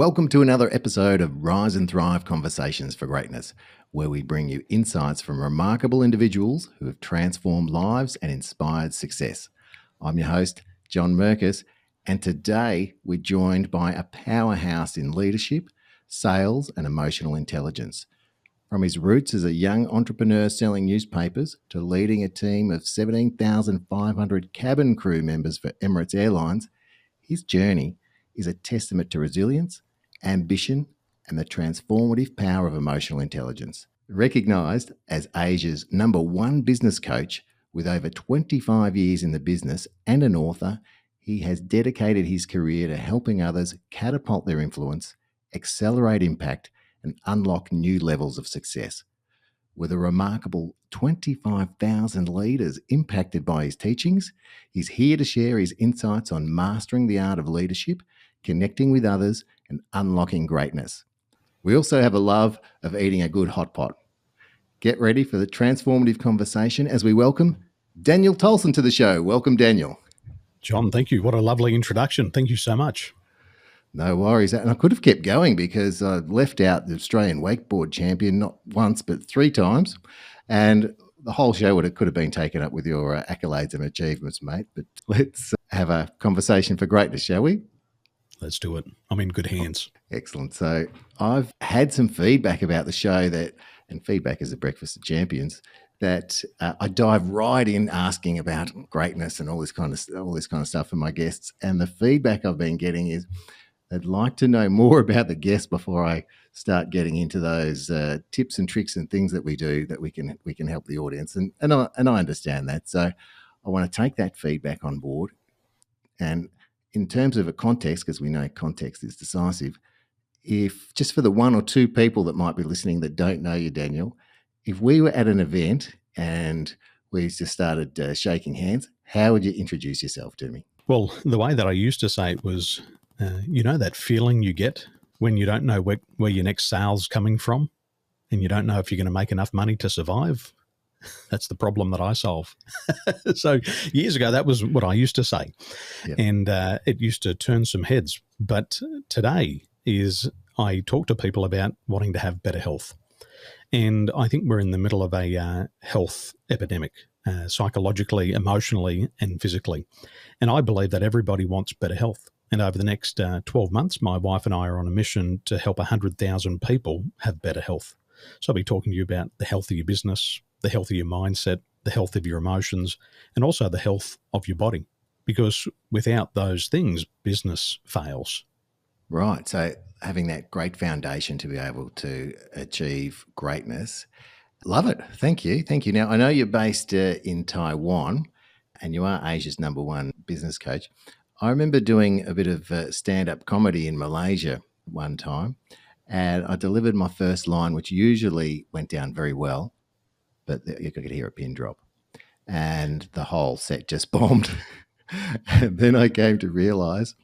Welcome to another episode of Rise and Thrive Conversations for Greatness, where we bring you insights from remarkable individuals who have transformed lives and inspired success. I'm your host, John Merkus, and today we're joined by a powerhouse in leadership, sales, and emotional intelligence. From his roots as a young entrepreneur selling newspapers to leading a team of 17,500 cabin crew members for Emirates Airlines, his journey is a testament to resilience, ambition, and the transformative power of emotional intelligence. Recognised as Asia's #1 business coach with over 25 years in the business and an author, he has dedicated his career to helping others catapult their influence, accelerate impact, and unlock new levels of success. With a remarkable 25,000 leaders impacted by his teachings, he's here to share his insights on mastering the art of leadership, connecting with others, and unlocking greatness. We also have a love of eating a good hot pot. Get ready for the transformative conversation as we welcome Daniel Tolson to the show. Welcome, Daniel. John, thank you. What a lovely introduction. Thank you so much. No worries. And I could have kept going because I left out the Australian wakeboard champion not once but 3 times. And the whole show could have been taken up with your accolades and achievements, mate. But let's have a conversation for greatness, shall we? Let's do it. I'm in good hands. Excellent. So I've had some feedback about the show and feedback is the breakfast of champions, that I dive right in asking about greatness and all this kind of stuff from my guests. And the feedback I've been getting is they'd like to know more about the guest before I start getting into those tips and tricks and things that we do that we can help the audience. And I understand that. So I want to take that feedback on board. And in terms of a context, because we know context is decisive, if just for the 1 or 2 people that might be listening that don't know you, Daniel, if we were at an event and we just started shaking hands, how would you introduce yourself to me? Well, the way that I used to say it was, that feeling you get when you don't know where your next sale's coming from and you don't know if you're going to make enough money to survive. That's the problem that I solve. So years ago, that was what I used to say. Yep. And it used to turn some heads. But today I talk to people about wanting to have better health. And I think we're in the middle of a health epidemic, psychologically, emotionally, and physically. And I believe that everybody wants better health. And over the next 12 months, my wife and I are on a mission to help 100,000 people have better health. So I'll be talking to you about the health of your business, the health of your mindset, the health of your emotions, and also the health of your body. Because without those things, business fails. Right. So having that great foundation to be able to achieve greatness. Love it. Thank you. Thank you. Now, I know you're based in Taiwan and you are Asia's #1 business coach. I remember doing a bit of stand-up comedy in Malaysia one time, and I delivered my first line, which usually went down very well, but you could hear a pin drop, and the whole set just bombed. And then I came to realise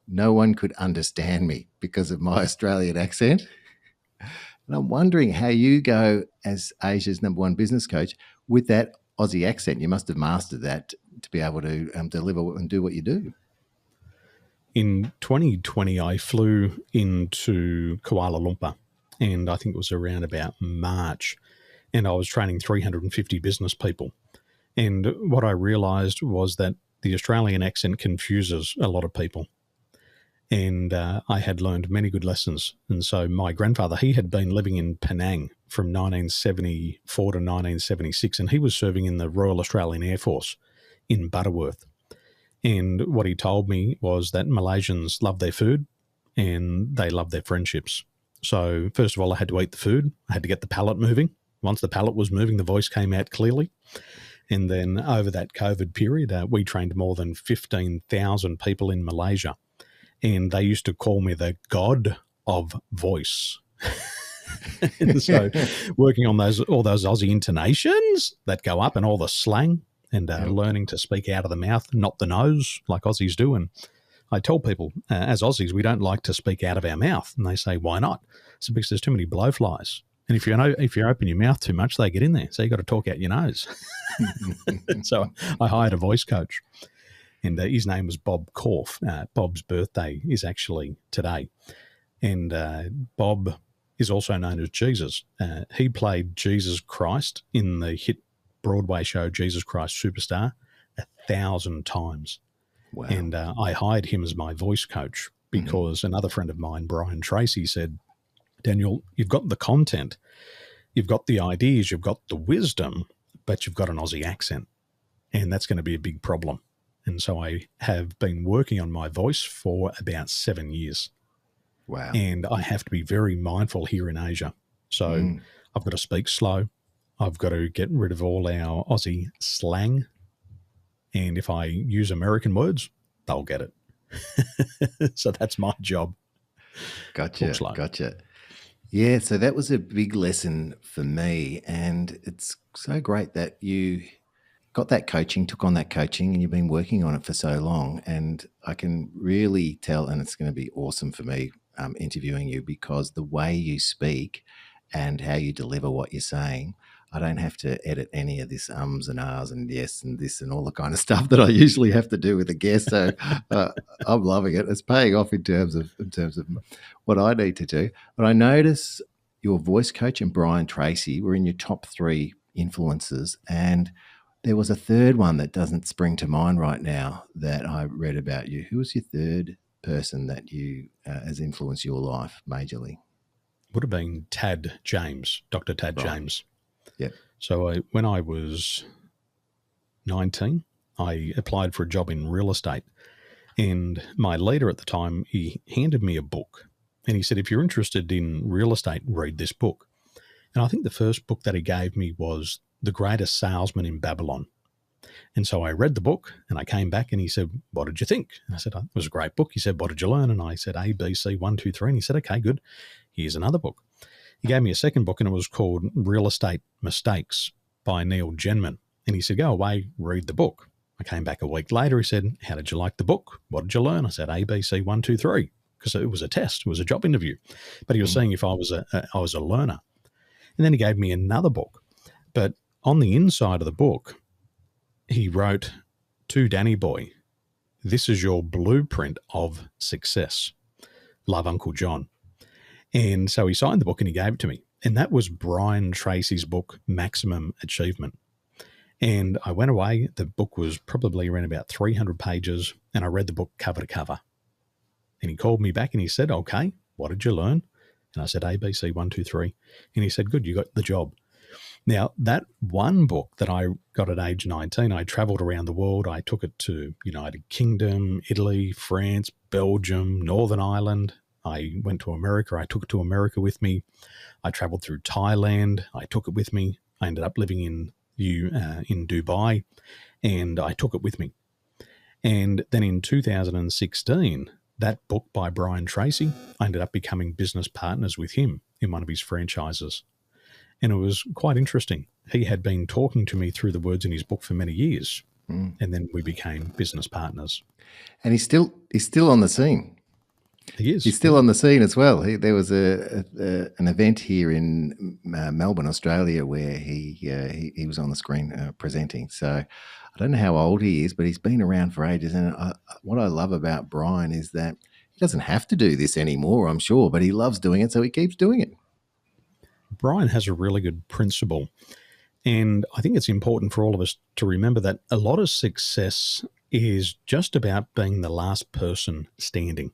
no one could understand me because of my Australian accent. And I'm wondering how you go as Asia's #1 business coach with that Aussie accent. You must have mastered that to be able to deliver and do what you do. In 2020, I flew into Kuala Lumpur, and I think it was around about March, and I was training 350 business people. And what I realised was that the Australian accent confuses a lot of people. And I had learned many good lessons. And so my grandfather, he had been living in Penang from 1974 to 1976, and he was serving in the Royal Australian Air Force in Butterworth. And what he told me was that Malaysians love their food and they love their friendships. So first of all, I had to eat the food. I had to get the palate moving. Once the palate was moving, the voice came out clearly. And then over that COVID period, we trained more than 15,000 people in Malaysia. And they used to call me the god of voice. And so working on all those Aussie intonations that go up and all the slang and learning to speak out of the mouth, not the nose, like Aussies do. And I tell people, as Aussies, we don't like to speak out of our mouth. And they say, why not? It's because there's too many blowflies. And if you open your mouth too much, they get in there. So you've got to talk out your nose. So I hired a voice coach. And his name was Bob Korf. Bob's birthday is actually today. And Bob is also known as Jesus. He played Jesus Christ in the hit Broadway show Jesus Christ Superstar 1,000 times. Wow. And I hired him as my voice coach because another friend of mine, Brian Tracy, said, Daniel, you've got the content, you've got the ideas, you've got the wisdom, but you've got an Aussie accent. And that's going to be a big problem. And so I have been working on my voice for about 7 years. Wow. And I have to be very mindful here in Asia. So I've got to speak slow. I've got to get rid of all our Aussie slang. And if I use American words, they'll get it. So that's my job. Gotcha. Yeah, so that was a big lesson for me. And it's so great that you got that coaching, took on that coaching, and you've been working on it for so long. And I can really tell, and it's going to be awesome for me interviewing you, because the way you speak and how you deliver what you're saying, I don't have to edit any of this ums and ahs and yes and this and all the kind of stuff that I usually have to do with a guest. So I'm loving it. It's paying off in terms of what I need to do. But I notice your voice coach and Brian Tracy were in your top 3 influences, and there was a third one that doesn't spring to mind right now that I read about you. Who was your third person that you has influenced your life majorly? Would have been Tad James, Dr. Tad James. Yeah. So when I was 19, I applied for a job in real estate. And my leader at the time, he handed me a book. And he said, if you're interested in real estate, read this book. And I think the first book that he gave me was The Greatest Salesman in Babylon. And so I read the book and I came back and he said, what did you think? And I said, it was a great book. He said, what did you learn? And I said, A, B, C, 1, 2, 3. And he said, okay, good. Here's another book. He gave me a second book and it was called Real Estate Mistakes by Neil Genman. And he said, go away, read the book. I came back a week later. He said, how did you like the book? What did you learn? I said, A, B, C, 1, 2, 3, because it was a test. It was a job interview. But he was saying if I was a learner. And then he gave me another book. But on the inside of the book, he wrote, to Danny Boy, this is your blueprint of success. Love, Uncle John. And so he signed the book and he gave it to me. And that was Brian Tracy's book, Maximum Achievement. And I went away. The book was probably around about 300 pages. And I read the book cover to cover. And he called me back and he said, okay, what did you learn? And I said, A, B, C, 1, 2, 3. And he said, good, you got the job. Now, that one book that I got at age 19, I traveled around the world. I took it to United Kingdom, Italy, France, Belgium, Northern Ireland. I went to America. I took it to America with me. I traveled through Thailand. I took it with me. I ended up living in Dubai, and I took it with me. And then in 2016, that book by Brian Tracy, I ended up becoming business partners with him in one of his franchises. And it was quite interesting. He had been talking to me through the words in his book for many years, and then we became business partners. And he's still on the scene. He is. He's still on the scene as well. There was an event here in Melbourne, Australia, where he was on the screen presenting. So I don't know how old he is, but he's been around for ages. And what I love about Brian is that he doesn't have to do this anymore, I'm sure, but he loves doing it, so he keeps doing it. Brian has a really good principle. And I think it's important for all of us to remember that a lot of success is just about being the last person standing.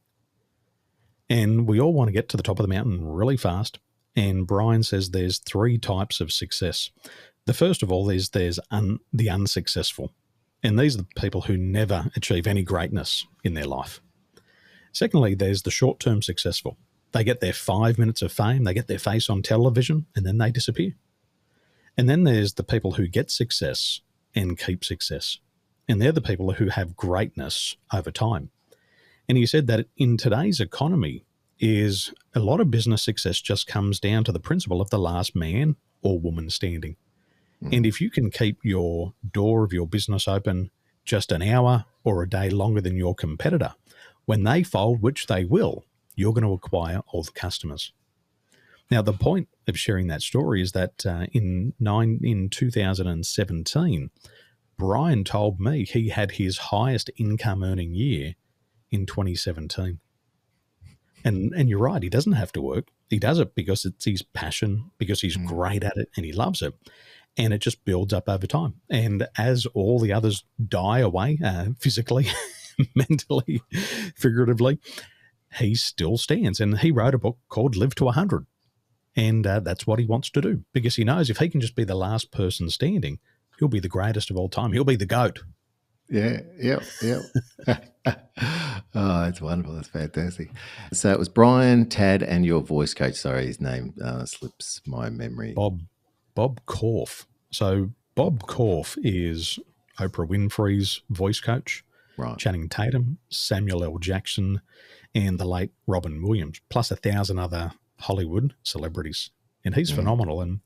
And we all want to get to the top of the mountain really fast. And Brian says there's 3 types of success. The first of all is there's the unsuccessful. And these are the people who never achieve any greatness in their life. Secondly, there's the short-term successful. They get their 5 minutes of fame, they get their face on television, and then they disappear. And then there's the people who get success and keep success. And they're the people who have greatness over time. And he said that in today's economy is a lot of business success just comes down to the principle of the last man or woman standing. And if you can keep your door of your business open just an hour or a day longer than your competitor, when they fold, which they will, you're going to acquire all the customers. Now, the point of sharing that story is that in 2017, Brian told me he had his highest income earning year in 2017. And you're right, he doesn't have to work. He does it because it's his passion, because he's great at it and he loves it. And it just builds up over time. And as all the others die away, physically, mentally, figuratively, he still stands. And he wrote a book called Live to 100. And that's what he wants to do, because he knows if he can just be the last person standing, he'll be the greatest of all time. He'll be the GOAT. Yeah, yep. Oh, that's wonderful. That's fantastic. So it was Brian, Tad, and your voice coach. Sorry, his name slips my memory. Bob Korf. So Bob Korf is Oprah Winfrey's voice coach, Right. Channing Tatum, Samuel L. Jackson, and the late Robin Williams, plus 1,000 other Hollywood celebrities. And he's phenomenal. And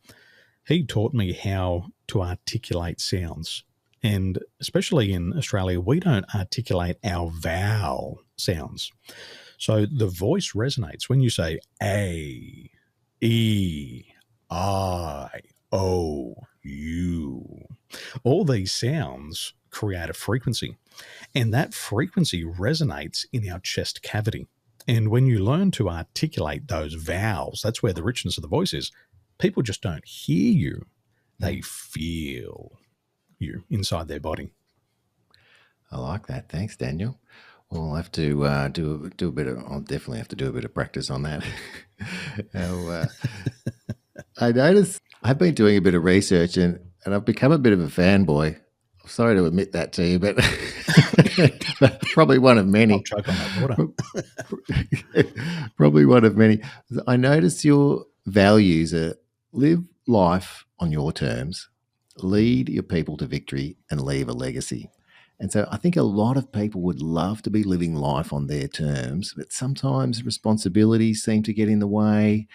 he taught me how to articulate sounds. And especially in Australia, we don't articulate our vowel sounds. So the voice resonates when you say A, E, I, O, U. All these sounds create a frequency, and that frequency resonates in our chest cavity. And when you learn to articulate those vowels, that's where the richness of the voice is. People just don't hear you. They feel you inside their body. I like that. Thanks, Daniel. Well, I'll have to do a bit of. I'll definitely have to do a bit of practice on that. Now, I noticed I've been doing a bit of research and I've become a bit of a fanboy. I'm sorry to admit that to you, but probably one of many. I'll choke on that water. Probably one of many. I notice your values are live life on your terms, lead your people to victory, and leave a legacy. And so I think a lot of people would love to be living life on their terms, but sometimes responsibilities seem to get in the way.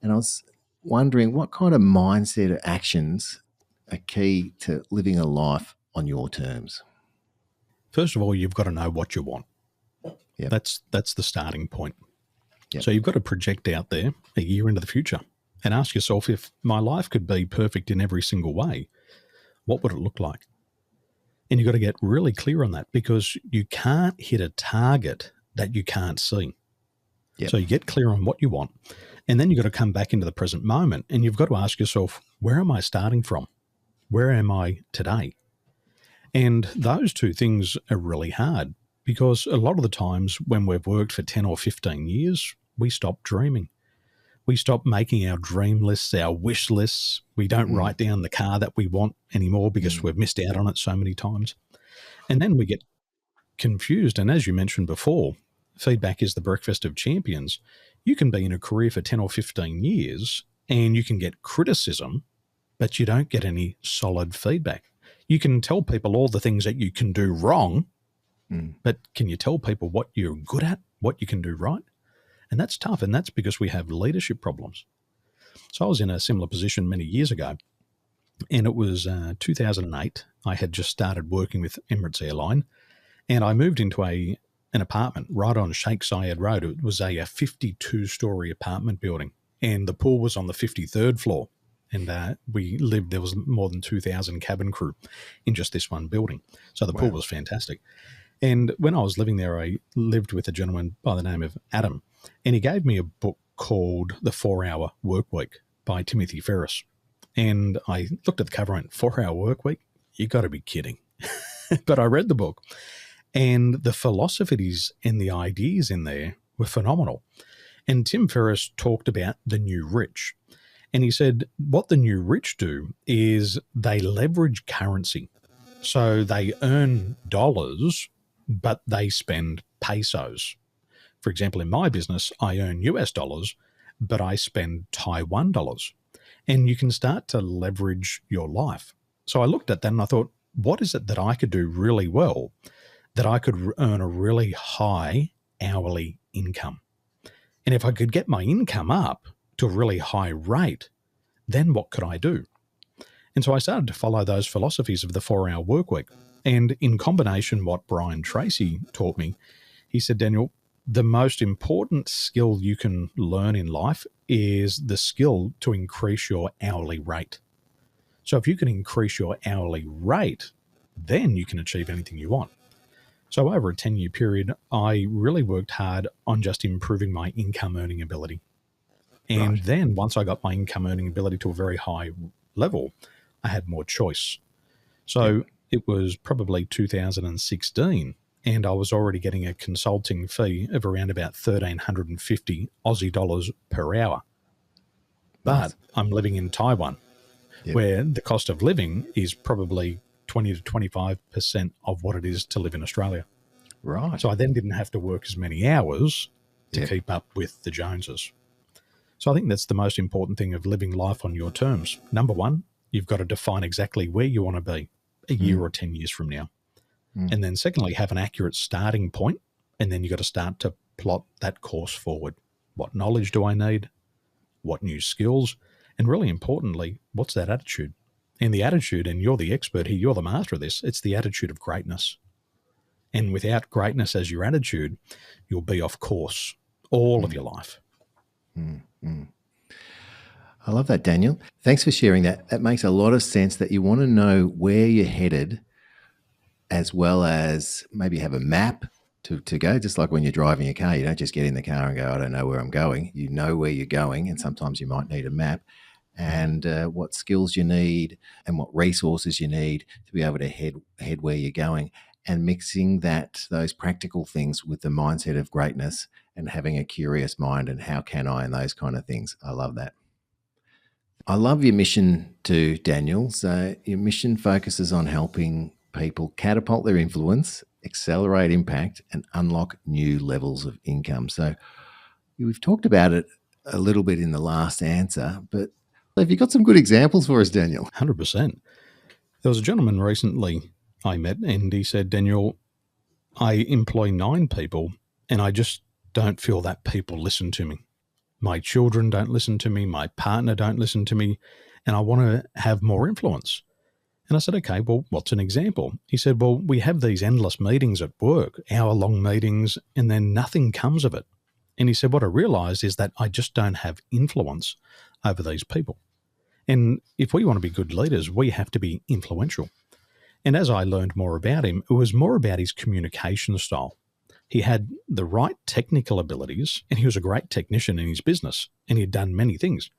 And I was wondering what kind of mindset or actions are key to living a life on your terms. First of all, you've got to know what you want. Yep. That's the starting point. Yep. So you've got to project out there a year into the future and ask yourself, if my life could be perfect in every single way, what would it look like? And you've got to get really clear on that, because you can't hit a target that you can't see. Yep. So you get clear on what you want, and then you've got to come back into the present moment, and you've got to ask yourself, where am I starting from? Where am I today? And those two things are really hard, because a lot of the times when we've worked for 10 or 15 years, we stop dreaming. We stop making our dream lists, our wish lists. We don't write down the car that we want anymore because we've missed out on it so many times. And then we get confused. And as you mentioned before, feedback is the breakfast of champions. You can be in a career for 10 or 15 years and you can get criticism, but you don't get any solid feedback. You can tell people all the things that you can do wrong, but can you tell people what you're good at, what you can do right? And that's tough, and that's because we have leadership problems. So I was in a similar position many years ago, and it was 2008. I had just started working with Emirates Airlines, and I moved into an apartment right on Sheikh Zayed Road. It was a 52-story apartment building, and the pool was on the 53rd floor. And there was more than 2,000 cabin crew in just this one building. So the pool was fantastic. And when I was living there, I lived with a gentleman by the name of Adam, and he gave me a book called The 4-Hour Workweek by Timothy Ferriss. And I looked at the cover and 4-Hour Workweek? You got to be kidding. But I read the book, and the philosophies and the ideas in there were phenomenal. And Tim Ferriss talked about the new rich. And he said what the new rich do is they leverage currency. So they earn dollars, but they spend pesos. For example, in my business, I earn US dollars, but I spend Taiwan dollars. And you can start to leverage your life. So I looked at that and I thought, what is it that I could do really well, that I could earn a really high hourly income? And if I could get my income up to a really high rate, then what could I do? And so I started to follow those philosophies of the 4-Hour Workweek. And in combination, what Brian Tracy taught me, he said, Daniel, the most important skill you can learn in life is the skill to increase your hourly rate. So if you can increase your hourly rate, then you can achieve anything you want. So over a 10-year period, I really worked hard on just improving my income earning ability. And Right. then once I got my income earning ability to a very high level, I had more choice. Yep. So it was probably 2016, and I was already getting a consulting fee of around about 1,350 Aussie dollars per hour. But Nice. I'm living in Taiwan, Yep. where the cost of living is probably 20 to 25% of what it is to live in Australia. Right. So I then didn't have to work as many hours to Yep. keep up with the Joneses. So I think that's the most important thing of living life on your terms. Number one, you've got to define exactly where you want to be a year or 10 years from now. And then secondly, have an accurate starting point, and then you've got to start to plot that course forward. What knowledge do I need? What new skills? And really importantly, what's that attitude? And the attitude, and you're the expert here, you're the master of this, it's the attitude of greatness. And without greatness as your attitude, you'll be off course all of your life. I love that, Daniel. Thanks for sharing that. That makes a lot of sense, that you want to know where you're headed, as well as maybe have a map to go. Just like when you're driving a car, you don't just get in the car and go, I don't know where I'm going. You know where you're going, and sometimes you might need a map, and what skills you need and what resources you need to be able to head where you're going, and mixing those practical things with the mindset of greatness and having a curious mind and how can I, and those kind of things. I love that. I love your mission too, Daniel. So your mission focuses on helping people catapult their influence, accelerate impact, and unlock new levels of income. So we've talked about it a little bit in the last answer, but have you got some good examples for us, Daniel? 100%. There was a gentleman recently I met, and he said, Daniel, I employ 9 people, and I just don't feel that people listen to me. My children don't listen to me. My partner don't listen to me. And I want to have more influence. And I said, okay, well, what's an example? He said, well, we have these endless meetings at work, hour-long meetings, and then nothing comes of it. And he said, what I realized is that I just don't have influence over these people. And if we want to be good leaders, we have to be influential. And as I learned more about him, it was more about his communication style. He had the right technical abilities, and he was a great technician in his business, and he'd done many things.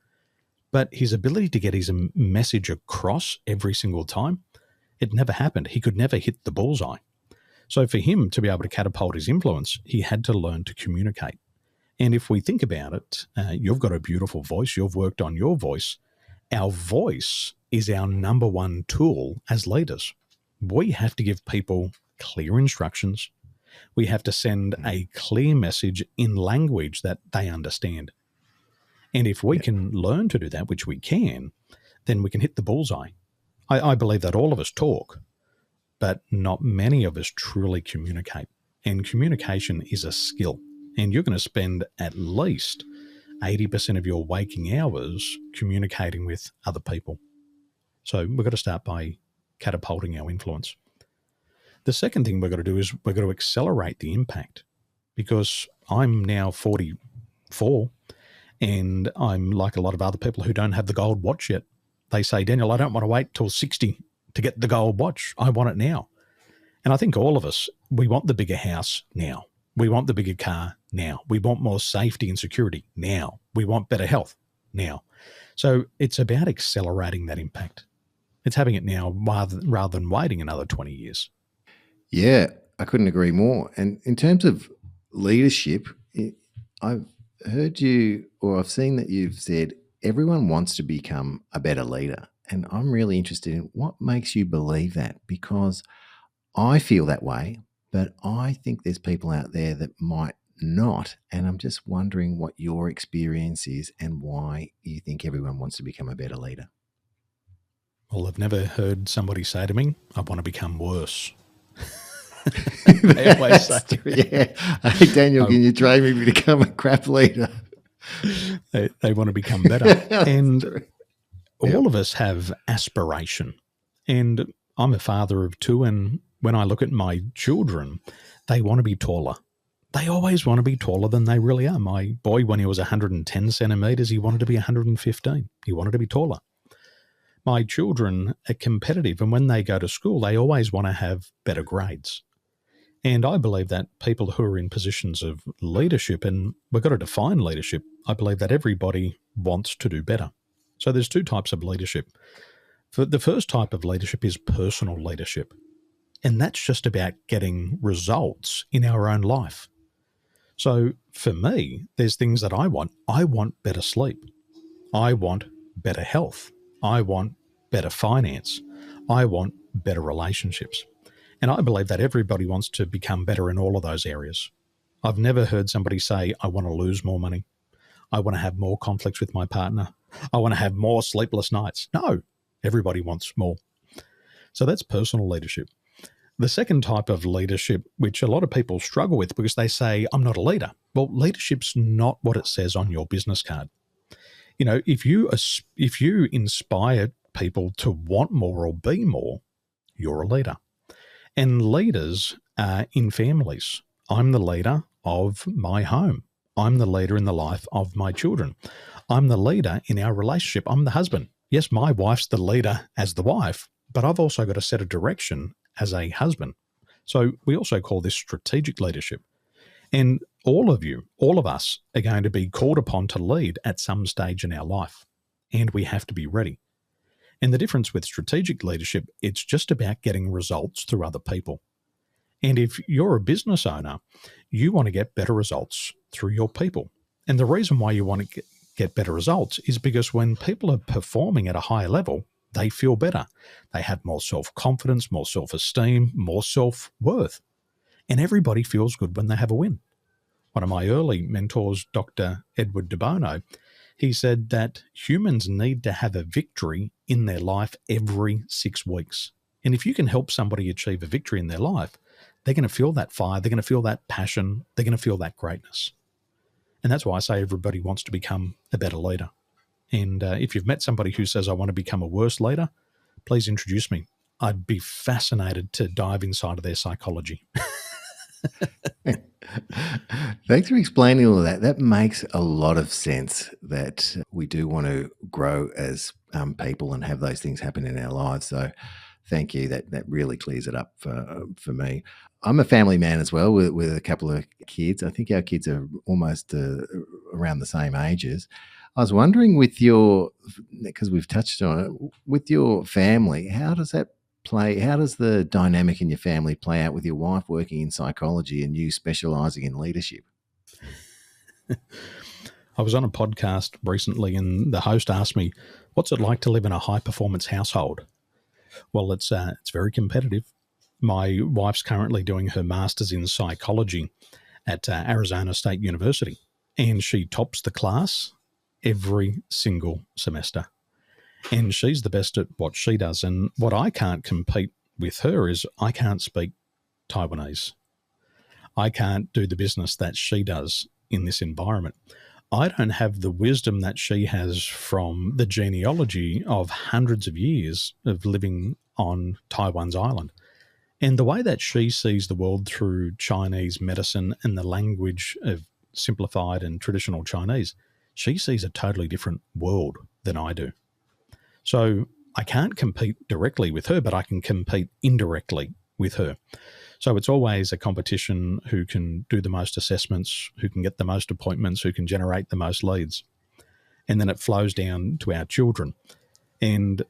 But his ability to get his message across every single time, it never happened. He could never hit the bullseye. So for him to be able to catapult his influence, he had to learn to communicate. And if we think about it, you've got a beautiful voice. You've worked on your voice. Our voice is our number one tool as leaders. We have to give people clear instructions. We have to send a clear message in language that they understand. And if we can learn to do that, which we can, then we can hit the bullseye. I believe that all of us talk, but not many of us truly communicate. And communication is a skill. And you're going to spend at least 80% of your waking hours communicating with other people. So we've got to start by catapulting our influence. The second thing we've got to do is we've got to accelerate the impact, because I'm now 44 and I'm like a lot of other people who don't have the gold watch yet. They say, Daniel, I don't want to wait till 60 to get the gold watch. I want it now. And I think all of us, we want the bigger house now. We want the bigger car now. We want more safety and security now. We want better health now. So it's about accelerating that impact. It's having it now rather than waiting another 20 years. Yeah, I couldn't agree more. And in terms of leadership, I've heard you, or I've seen that you've said everyone wants to become a better leader. And I'm really interested in what makes you believe that, because I feel that way, but I think there's people out there that might not. And I'm just wondering what your experience is and why you think everyone wants to become a better leader. Well, I've never heard somebody say to me, I want to become worse. They always say, yeah. Hey, Daniel, can you train me to become a crap leader? They want to become better. And all of us have aspiration. And I'm a father of 2, and when I look at my children, they want to be taller. They always want to be taller than they really are. My boy, when he was 110 centimetres, he wanted to be 115. He wanted to be taller. My children are competitive, and when they go to school, they always want to have better grades. And I believe that people who are in positions of leadership, and we've got to define leadership, I believe that everybody wants to do better. So there's two types of leadership. The first type of leadership is personal leadership. And that's just about getting results in our own life. So for me, there's things that I want. I want better sleep. I want better health. I want better finance. I want better relationships. And I believe that everybody wants to become better in all of those areas. I've never heard somebody say, I want to lose more money. I want to have more conflicts with my partner. I want to have more sleepless nights. No, everybody wants more. So that's personal leadership. The second type of leadership, which a lot of people struggle with because they say, I'm not a leader. Well, leadership's not what it says on your business card. You know, if you inspire people to want more or be more, you're a leader. And leaders are in families. I'm the leader of my home. I'm the leader in the life of my children. I'm the leader in our relationship. I'm the husband. Yes, my wife's the leader as the wife, but I've also got to set a direction as a husband. So we also call this strategic leadership. And all of us are going to be called upon to lead at some stage in our life. And we have to be ready. And the difference with strategic leadership, it's just about getting results through other people. And if you're a business owner, you want to get better results through your people. And the reason why you want to get better results is because when people are performing at a higher level, they feel better. They have more self-confidence, more self-esteem, more self-worth. And everybody feels good when they have a win. One of my early mentors, Dr. Edward de Bono, he said that humans need to have a victory in their life every 6 weeks. And if you can help somebody achieve a victory in their life, they're going to feel that fire, they're going to feel that passion, they're going to feel that greatness. And that's why I say everybody wants to become a better leader. And if you've met somebody who says, I want to become a worse leader, please introduce me. I'd be fascinated to dive inside of their psychology. Thanks for explaining all of that. That makes a lot of sense, that we do want to grow as people and have those things happen in our lives. So thank you. That really clears it up for me. I'm a family man as well with a couple of kids. I think our kids are almost around the same ages. I was wondering because we've touched on it, with your family, how does that play? How does the dynamic in your family play out with your wife working in psychology and you specializing in leadership? I was on a podcast recently and the host asked me, what's it like to live in a high-performance household? Well, it's very competitive. My wife's currently doing her master's in psychology at Arizona State University, and she tops the class every single semester. And she's the best at what she does. And what I can't compete with her is I can't speak Taiwanese. I can't do the business that she does in this environment. I don't have the wisdom that she has from the genealogy of hundreds of years of living on Taiwan's island. And the way that she sees the world through Chinese medicine and the language of simplified and traditional Chinese, she sees a totally different world than I do. So I can't compete directly with her, but I can compete indirectly with her. So it's always a competition who can do the most assessments, who can get the most appointments, who can generate the most leads. And then it flows down to our children. And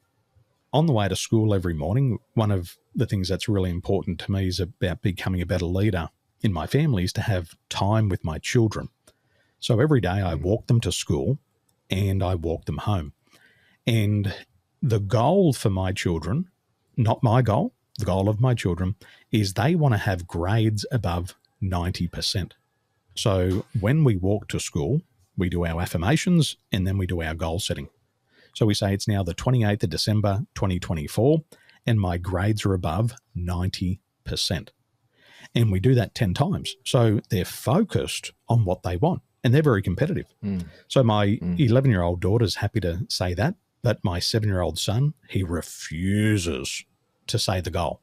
on the way to school every morning, one of the things that's really important to me is about becoming a better leader in my family is to have time with my children. So every day I walk them to school and I walk them home. And the goal for my children, not my goal, the goal of my children, is they want to have grades above 90%. So when we walk to school, we do our affirmations and then we do our goal setting. So we say it's now the 28th of December, 2024, and my grades are above 90%. And we do that 10 times. So they're focused on what they want and they're very competitive. So my 11-year-old daughter's happy to say that, but my 7-year-old son, he refuses to say the goal.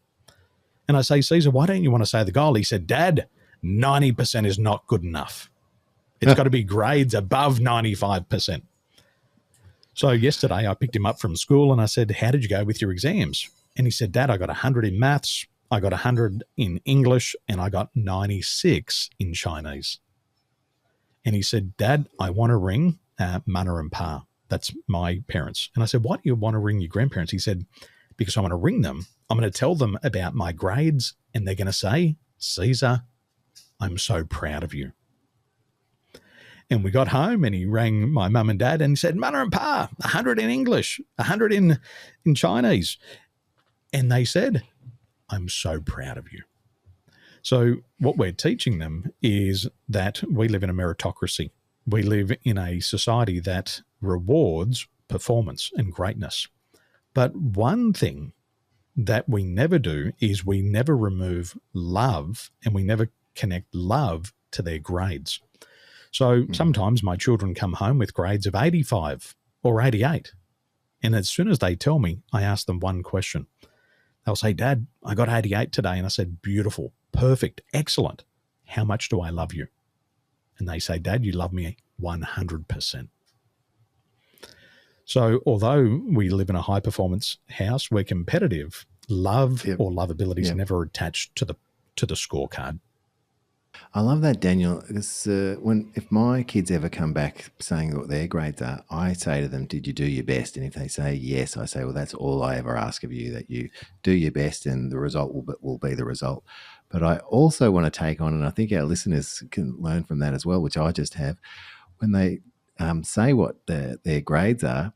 And I say, Caesar, why don't you want to say the goal? He said, Dad, 90% is not good enough. It's got to be grades above 95%. So yesterday I picked him up from school and I said, how did you go with your exams? And he said, Dad, I got 100 in maths. I got 100 in English, and I got 96 in Chinese. And he said, Dad, I want to ring Mana and Pa. That's my parents. And I said, why do you want to ring your grandparents? He said, because I want to ring them. I'm going to tell them about my grades, and they're going to say, Caesar, I'm so proud of you. And we got home, and he rang my mum and dad, and he said, Mana and Pa, 100 in English, 100 in Chinese. And they said, I'm so proud of you. So what we're teaching them is that we live in a meritocracy. We live in a society that rewards performance and greatness. But one thing that we never do is we never remove love, and we never connect love to their grades. So sometimes my children come home with grades of 85 or 88. And as soon as they tell me, I ask them one question. They'll say, Dad, I got 88 today. And I said, beautiful, perfect, excellent. How much do I love you? And they say, Dad, you love me 100%. So although we live in a high performance house, we're competitive. Love or lovability is never attached to the scorecard. I love that, Daniel, because if my kids ever come back saying what their grades are, I say to them, did you do your best? And if they say yes, I say, well, that's all I ever ask of you, that you do your best, and the result will be the result. But I also want to take on, and I think our listeners can learn from that as well, which I just have, when they say what their grades are,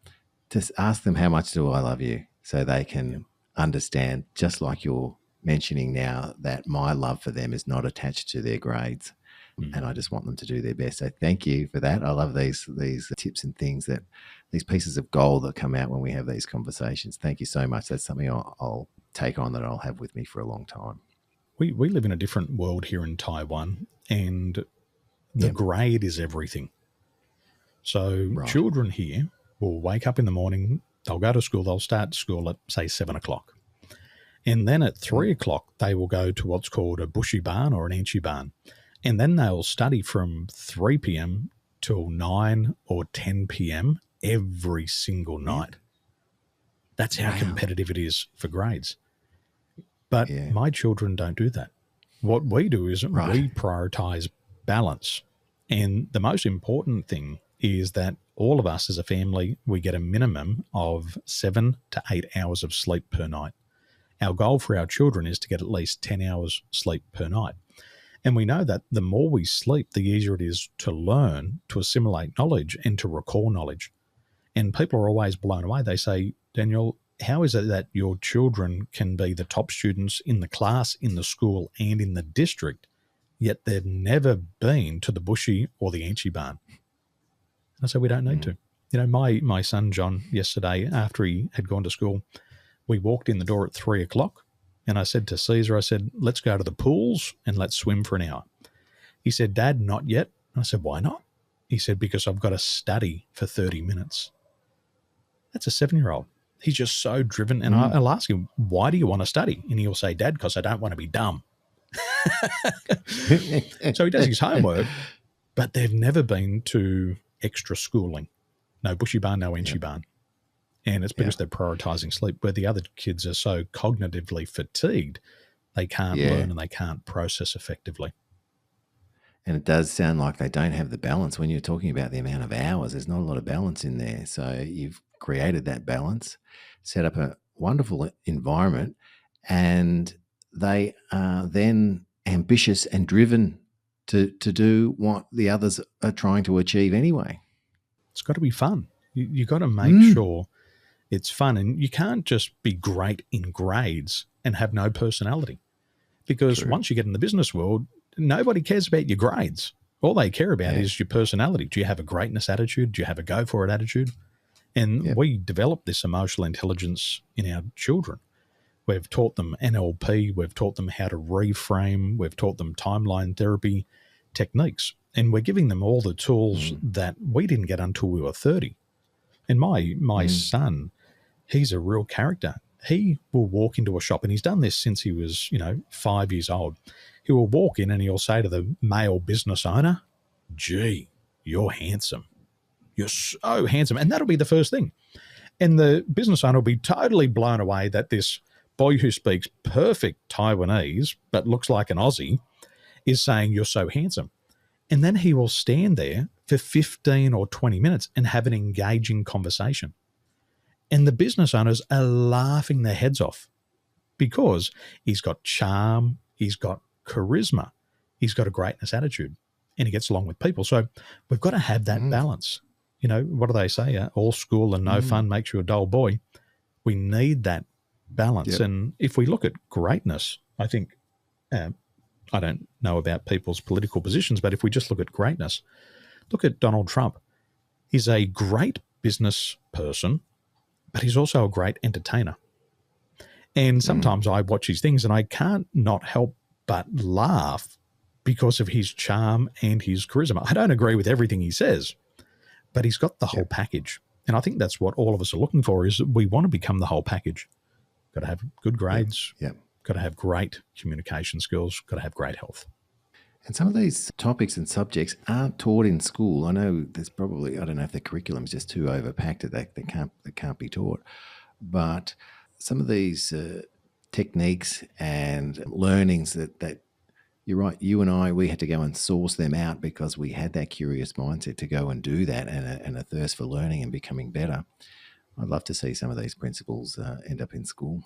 just ask them, how much do I love you? So they can understand, just like you're mentioning now, that my love for them is not attached to their grades, and I just want them to do their best. So thank you for that. I love these tips and things, that these pieces of gold that come out when we have these conversations. Thank you so much. That's something I'll take on, that I'll have with me for a long time. We live in a different world here in Taiwan, and the grade is everything. So children here will wake up in the morning, they'll go to school, they'll start school at, say, 7 o'clock. And then at 3 o'clock, they will go to what's called a bushy barn or an anchi barn. And then they'll study from 3 p.m. till 9 or 10 p.m. every single night. That's how competitive it is for grades. But my children don't do that. What we do is we prioritize balance. And the most important thing is that all of us as a family, we get a minimum of 7 to 8 hours of sleep per night. Our goal for our children is to get at least 10 hours sleep per night. And we know that the more we sleep, the easier it is to learn, to assimilate knowledge, and to recall knowledge. And people are always blown away. They say, Daniel, how is it that your children can be the top students in the class, in the school, and in the district, yet they've never been to the bushy or the anchi barn? And I said, we don't need to. You know, my son, John, yesterday, after he had gone to school, we walked in the door at 3 o'clock, and I said to Caesar, I said, let's go to the pools and let's swim for an hour. He said, Dad, not yet. And I said, why not? He said, because I've got to study for 30 minutes. That's a 7-year-old. He's just so driven. And I'll ask him, why do you want to study? And he'll say, Dad, because I don't want to be dumb. So he does his homework, but they've never been to extra schooling. No bushy barn, no anchi barn. And it's because they're prioritizing sleep, where the other kids are so cognitively fatigued, they can't learn and they can't process effectively. And it does sound like they don't have the balance. When you're talking about the amount of hours, there's not a lot of balance in there. So you've created that balance, set up a wonderful environment, and they are then ambitious and driven to do what the others are trying to achieve anyway. It's got to be fun. You got to make sure it's fun, and you can't just be great in grades and have no personality, because once you get in the business world, nobody cares about your grades. All they care about is your personality. Do you have a greatness attitude? Do you have a go for it attitude? And we develop this emotional intelligence in our children. We've taught them NLP. We've taught them how to reframe. We've taught them timeline therapy techniques, and we're giving them all the tools that we didn't get until we were 30. And my son, he's a real character. He will walk into a shop, and he's done this since he was, 5 years old. He will walk in and he'll say to the male business owner, gee, you're handsome. You're so handsome. And that'll be the first thing. And the business owner will be totally blown away that this boy who speaks perfect Taiwanese but looks like an Aussie is saying, "You're so handsome." And then he will stand there for 15 or 20 minutes and have an engaging conversation. And the business owners are laughing their heads off because he's got charm, he's got charisma, he's got a greatness attitude, and he gets along with people. So we've got to have that balance. You know, what do they say? All school and no fun makes you a dull boy. We need that balance. Yep. And if we look at greatness, I think, I don't know about people's political positions, but if we just look at greatness, look at Donald Trump. He's a great business person, but he's also a great entertainer. And sometimes I watch his things and I can't not help but laugh because of his charm and his charisma. I don't agree with everything he says, but he's got the whole package. And I think that's what all of us are looking for, is that we want to become the whole package. Got to have good grades. Got to have great communication skills. Got to have great health. And some of these topics and subjects aren't taught in school. I know there's probably, I don't know if the curriculum is just too overpacked that they can't be taught. But some of these techniques and learnings that you're right, you and I, we had to go and source them out because we had that curious mindset to go and do that, and a thirst for learning and becoming better. I'd love to see some of these principles end up in school.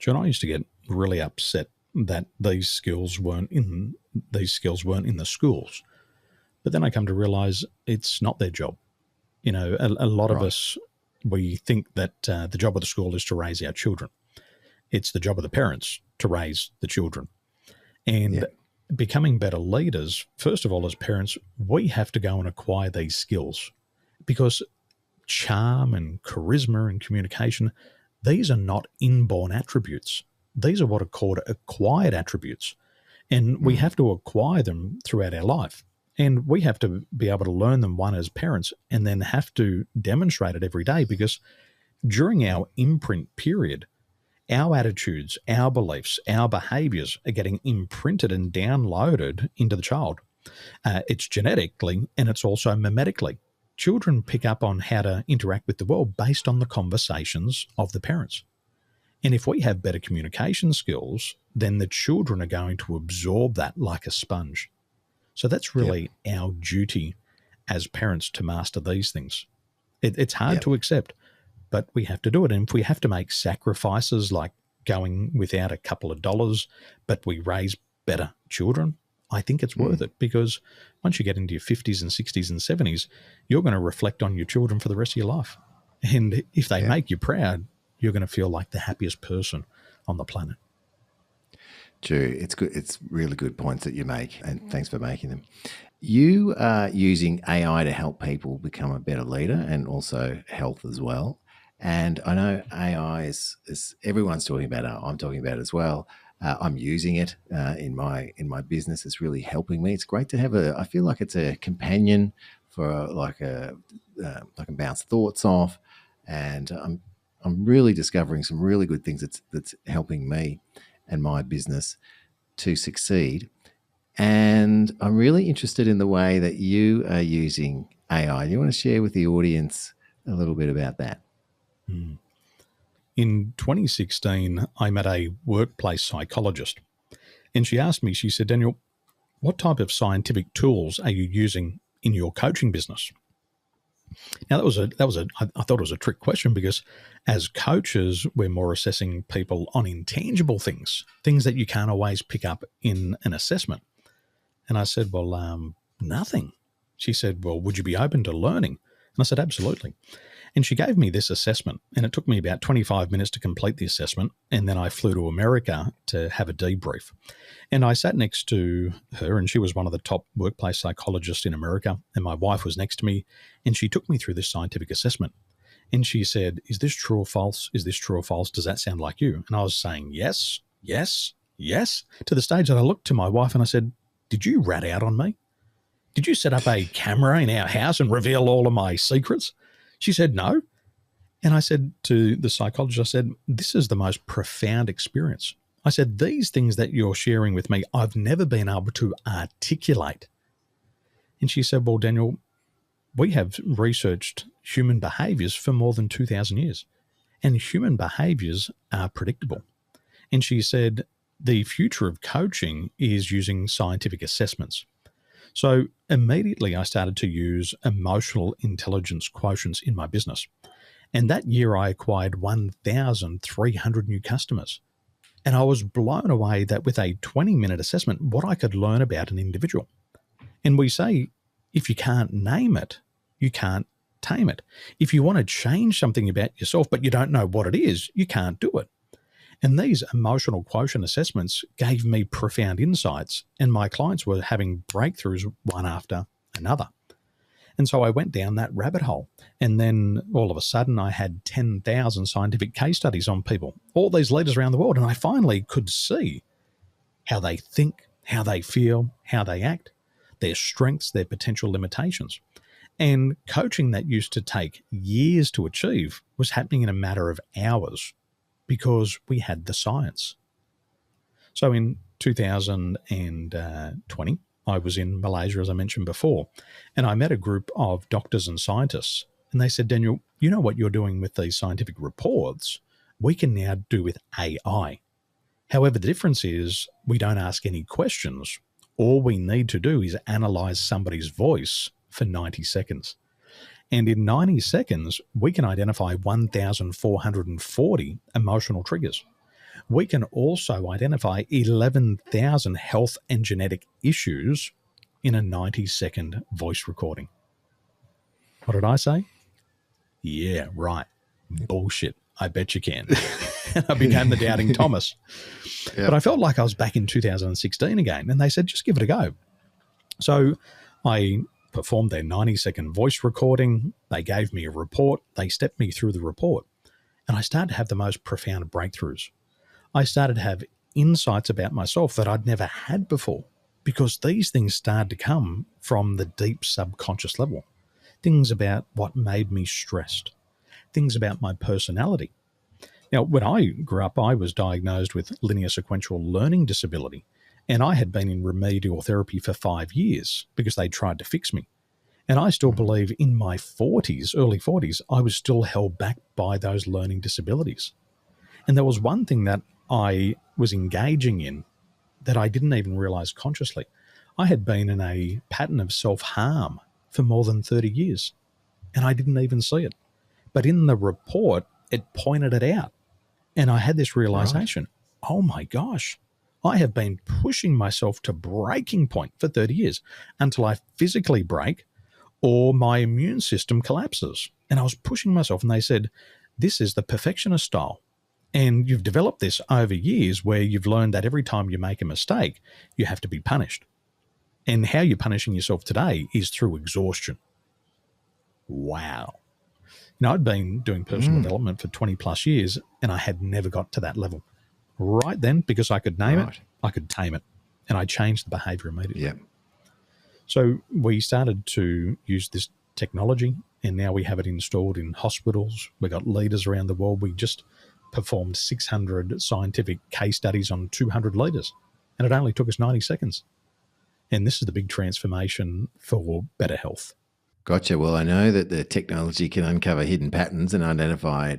John, I used to get really upset that these skills weren't in the schools. But then I come to realize it's not their job. You know, a lot of us, we think that the job of the school is to raise our children. It's the job of the parents to raise the children. And becoming better leaders, first of all, as parents, we have to go and acquire these skills, because charm and charisma and communication, these are not inborn attributes. These are what are called acquired attributes. And we have to acquire them throughout our life. And we have to be able to learn them, one, as parents, and then have to demonstrate it every day, because during our imprint period, our attitudes, our beliefs, our behaviors are getting imprinted and downloaded into the child. It's genetically and it's also mimetically. Children pick up on how to interact with the world based on the conversations of the parents. And if we have better communication skills, then the children are going to absorb that like a sponge. So that's really our duty as parents, to master these things. It's hard to accept, but we have to do it. And if we have to make sacrifices like going without a couple of dollars, but we raise better children, I think it's worth it, because once you get into your 50s and 60s and 70s, you're going to reflect on your children for the rest of your life. And if they make you proud, you're going to feel like the happiest person on the planet. True. It's good. It's really good points that you make, and thanks for making them. You are using AI to help people become a better leader and also health as well. And I know AI is everyone's talking about it. I'm talking about it as well. I'm using it in my business. It's really helping me. It's great to have I feel like it's a companion for I can bounce thoughts off, and I'm really discovering some really good things that's helping me and my business to succeed. And I'm really interested in the way that you are using AI. You want to share with the audience a little bit about that? In 2016, I met a workplace psychologist, and she asked me, she said, "Daniel, what type of scientific tools are you using in your coaching business?" Now, I thought it was a trick question, because as coaches, we're more assessing people on intangible things that you can't always pick up in an assessment. And I said, well, nothing. She said, well, would you be open to learning? And I said, absolutely. And she gave me this assessment, and it took me about 25 minutes to complete the assessment. And then I flew to America to have a debrief. And I sat next to her, and she was one of the top workplace psychologists in America. And my wife was next to me, and she took me through this scientific assessment. And she said, is this true or false? Is this true or false? Does that sound like you? And I was saying, yes, yes, yes, to the stage that I looked to my wife and I said, did you rat out on me? Did you set up a camera in our house and reveal all of my secrets? She said, no. And I said to the psychologist, I said, this is the most profound experience. I said, these things that you're sharing with me, I've never been able to articulate. And she said, well, Daniel, we have researched human behaviors for more than 2,000 years, and human behaviors are predictable. And she said, the future of coaching is using scientific assessments. So immediately I started to use emotional intelligence quotients in my business. And that year I acquired 1,300 new customers. And I was blown away that with a 20-minute assessment, what I could learn about an individual. And we say, if you can't name it, you can't tame it. If you want to change something about yourself, but you don't know what it is, you can't do it. And these emotional quotient assessments gave me profound insights, and my clients were having breakthroughs one after another. And so I went down that rabbit hole. And then all of a sudden I had 10,000 scientific case studies on people, all these leaders around the world. And I finally could see how they think, how they feel, how they act, their strengths, their potential limitations. And coaching that used to take years to achieve was happening in a matter of hours because we had the science. So in 2020, I was in Malaysia, as I mentioned before, and I met a group of doctors and scientists. And they said, Daniel, you know what you're doing with these scientific reports, we can now do with AI. However, the difference is we don't ask any questions. All we need to do is analyze somebody's voice for 90 seconds. And in 90 seconds, we can identify 1,440 emotional triggers. We can also identify 11,000 health and genetic issues in a 90-second voice recording. What did I say? Yeah, right. Bullshit. I bet you can. And I became the doubting Thomas. Yep. But I felt like I was back in 2016 again. And they said, just give it a go. So I performed their 90-second voice recording. They gave me a report. They stepped me through the report. And I started to have the most profound breakthroughs. I started to have insights about myself that I'd never had before, because these things started to come from the deep subconscious level. Things about what made me stressed, things about my personality. Now, when I grew up, I was diagnosed with linear sequential learning disability, and I had been in remedial therapy for 5 years because they tried to fix me. And I still believe in my 40s, early 40s, I was still held back by those learning disabilities. And there was one thing that I was engaging in that I didn't even realize consciously. I had been in a pattern of self-harm for more than 30 years, and I didn't even see it. But in the report, it pointed it out. And I had this realization, oh my gosh, I have been pushing myself to breaking point for 30 years until I physically break or my immune system collapses. And I was pushing myself, and they said, this is the perfectionist style. And you've developed this over years where you've learned that every time you make a mistake, you have to be punished. And how you're punishing yourself today is through exhaustion. Wow. You know, I'd been doing personal development for 20 plus years, and I had never got to that level. Right then, because I could name it, I could tame it. And I changed the behavior immediately. Yeah. So we started to use this technology, and now we have it installed in hospitals. We've got leaders around the world. We just performed 600 scientific case studies on 200 leaders, and it only took us 90 seconds. And this is the big transformation for better health. Gotcha. Well, I know that the technology can uncover hidden patterns and identify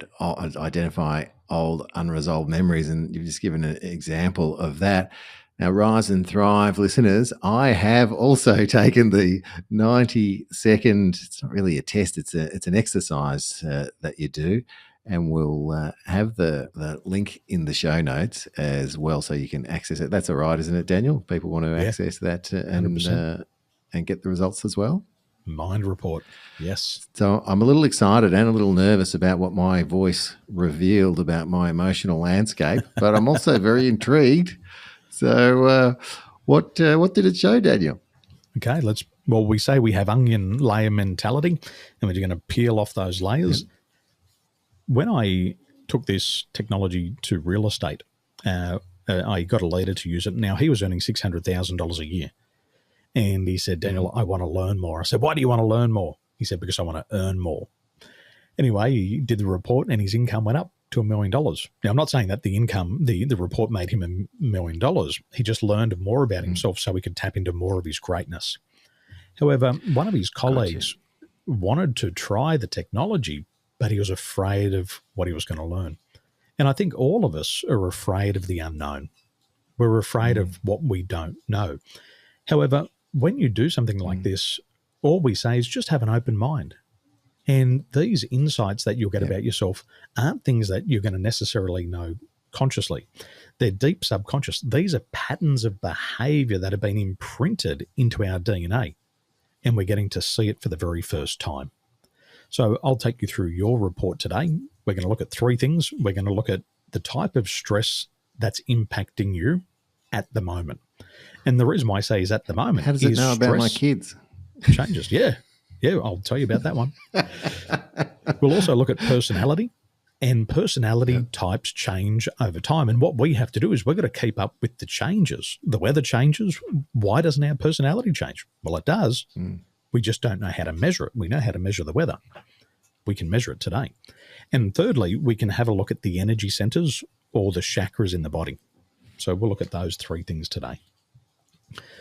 old unresolved memories, and you've just given an example of that. Now, Rise and Thrive listeners, I have also taken the 90-second, it's not really a test, it's an exercise that you do, and we'll have the link in the show notes as well so you can access it. That's all right, isn't it, Daniel? People want to access that and get the results as well? Mind report, yes. So I'm a little excited and a little nervous about what my voice revealed about my emotional landscape, but I'm also very intrigued. So what did it show, Daniel? Okay, we say we have onion layer mentality, and we're going to peel off those layers. Yep. When I took this technology to real estate, I got a leader to use it. Now, he was earning $600,000 a year. And he said, Daniel, I want to learn more. I said, why do you want to learn more? He said, because I want to earn more. Anyway, he did the report, and his income went up to $1 million. Now, I'm not saying that the report made him $1 million. He just learned more about himself so he could tap into more of his greatness. However, one of his colleagues wanted to try the technology, but he was afraid of what he was going to learn. And I think all of us are afraid of the unknown. We're afraid of what we don't know. However, when you do something like this, all we say is just have an open mind. And these insights that you'll get about yourself aren't things that you're going to necessarily know consciously. They're deep subconscious. These are patterns of behavior that have been imprinted into our DNA, and we're getting to see it for the very first time. So I'll take you through your report today. We're going to look at three things. We're going to look at the type of stress that's impacting you at the moment. And the reason why I say is at the moment. How does it know about my kids? Changes. Yeah, I'll tell you about that one. We'll also look at personality, and personality types change over time. And what we have to do is we've got to keep up with the changes. The weather changes. Why doesn't our personality change? Well, it does. We just don't know how to measure it. We know how to measure the weather. We can measure it today. And thirdly, we can have a look at the energy centers or the chakras in the body. So we'll look at those three things today.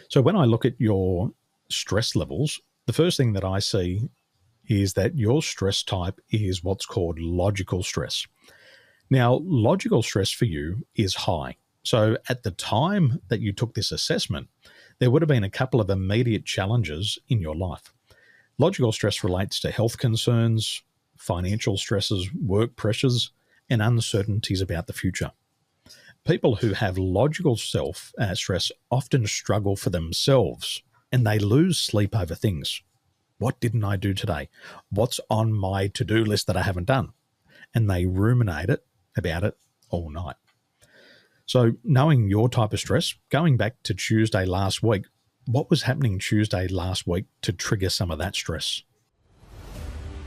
So when I look at your stress levels, the first thing that I see is that your stress type is what's called logical stress. Now, logical stress for you is high. So at the time that you took this assessment, there would have been a couple of immediate challenges in your life. Logical stress relates to health concerns, financial stresses, work pressures, and uncertainties about the future. People who have logical stress often struggle for themselves, and they lose sleep over things. What didn't I do today? What's on my to-do list that I haven't done? And they ruminate about it all night. So knowing your type of stress, going back to Tuesday last week, what was happening Tuesday last week to trigger some of that stress?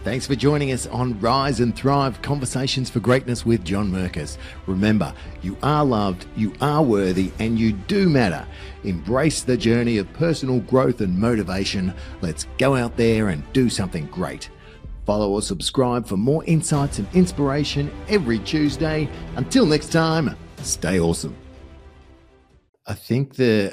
Thanks for joining us on Rise and Thrive Conversations for Greatness with John Merkus. Remember, you are loved, you are worthy, and you do matter. Embrace the journey of personal growth and motivation. Let's go out there and do something great. Follow or subscribe for more insights and inspiration every Tuesday. Until next time, stay awesome. I think the